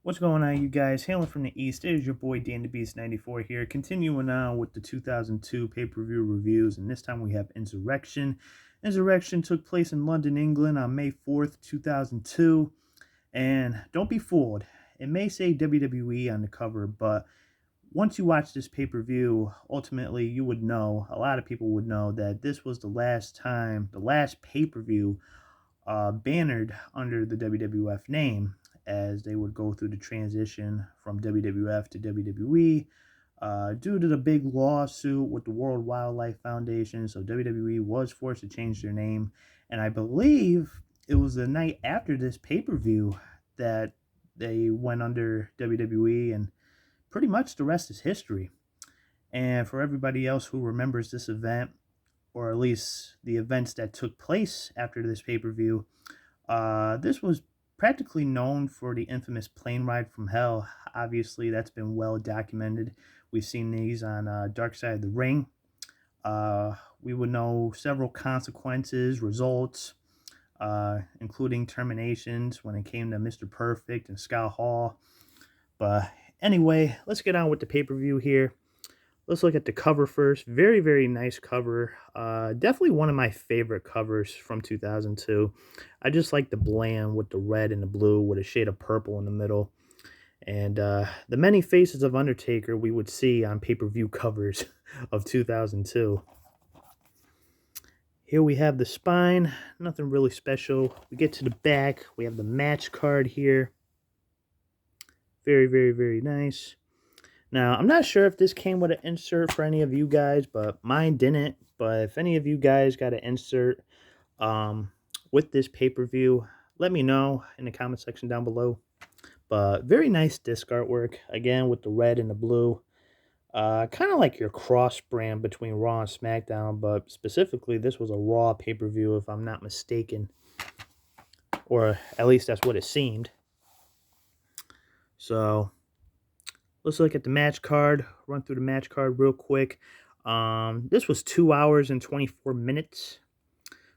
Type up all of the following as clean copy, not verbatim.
What's going on, you guys? Hailing from the East, it is your boy Dan the Beast 94 here, continuing on with the 2002 pay-per-view reviews, and this time we have Insurrextion. Insurrextion took place in London, England on May 4th, 2002, and don't be fooled. It may say WWE on the cover, but once you watch this pay-per-view, ultimately you would know, a lot of people would know, that this was the last pay-per-view bannered under the WWF name, as they would go through the transition from WWF to WWE due to the big lawsuit with the World Wildlife Foundation. So WWE was forced to change their name, and I believe it was the night after this pay-per-view that they went under WWE, and pretty much the rest is history. And for everybody else who remembers this event, or at least the events that took place after this pay-per-view, this was practically known for the infamous plane ride from hell. Obviously, that's been well documented. We've seen these on Dark Side of the Ring. We would know several consequences, results, including terminations when it came to Mr. Perfect and Scott Hall. But anyway, let's get on with the pay-per-view here. Let's look at the cover first. Very, very nice cover. Definitely one of my favorite covers from 2002. I just like the bland with the red and the blue with a shade of purple in the middle. And the many faces of Undertaker we would see on pay-per-view covers of 2002. Here we have the spine. Nothing really special. We get to the back. We have the match card here. Very, very, very nice. Now, I'm not sure if this came with an insert for any of you guys, but mine didn't. But if any of you guys got an insert with this pay-per-view, let me know in the comment section down below. But very nice disc artwork, again, with the red and the blue. Kind of like your cross brand between Raw and SmackDown, but specifically this was a Raw pay-per-view, if I'm not mistaken. Or at least that's what it seemed. So let's look at the match card. Run through the match card real quick. This was 2 hours and 24 minutes.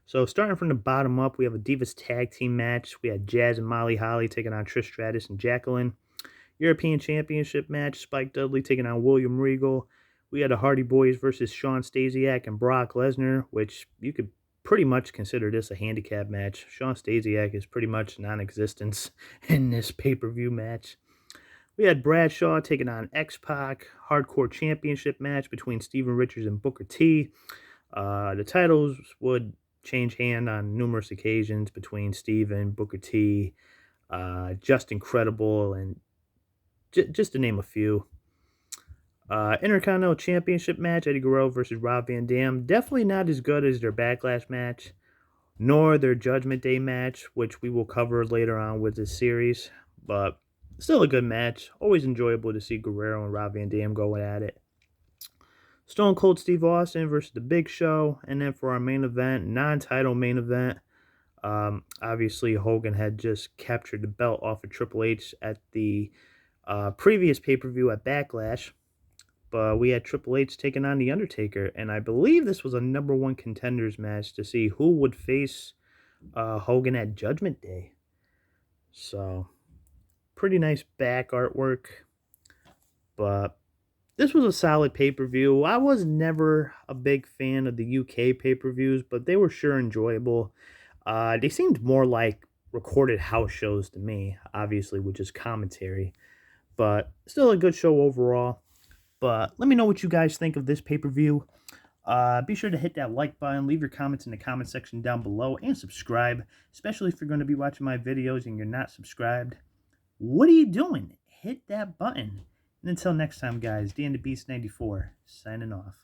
So starting from the bottom up, we have a Divas Tag Team match. We had Jazz and Molly Holly taking on Trish Stratus and Jacqueline. European Championship match, Spike Dudley taking on William Regal. We had the Hardy Boys versus Shawn Stasiak and Brock Lesnar, which you could pretty much consider this a handicap match. Shawn Stasiak is pretty much non-existent in this pay-per-view match. We had Bradshaw taking on X-Pac, Hardcore Championship match between Steven Richards and Booker T. The titles would change hand on numerous occasions between Steven, Booker T, Just Incredible, and just to name a few. Intercontinental Championship match, Eddie Guerrero versus Rob Van Dam. Definitely not as good as their Backlash match, nor their Judgment Day match, which we will cover later on with this series, but still a good match. Always enjoyable to see Guerrero and Rob Van Dam going at it. Stone Cold Steve Austin versus The Big Show. And then for our main event, non-title main event, obviously Hogan had just captured the belt off of Triple H at the previous pay-per-view at Backlash. But we had Triple H taking on The Undertaker. And I believe this was a #1 contenders match to see who would face Hogan at Judgment Day. So pretty nice back artwork, but this was a solid pay-per-view. I was never a big fan of the UK pay-per-views, but they were sure enjoyable. They seemed more like recorded house shows to me, obviously with just commentary, but still a good show overall. But let me know what you guys think of this pay-per-view. Be sure to hit that like button, leave your comments in the comment section down below, and subscribe, especially if you're going to be watching my videos and you're not subscribed. What are you doing? Hit that button. And until next time, guys, Dan the Beast 94, signing off.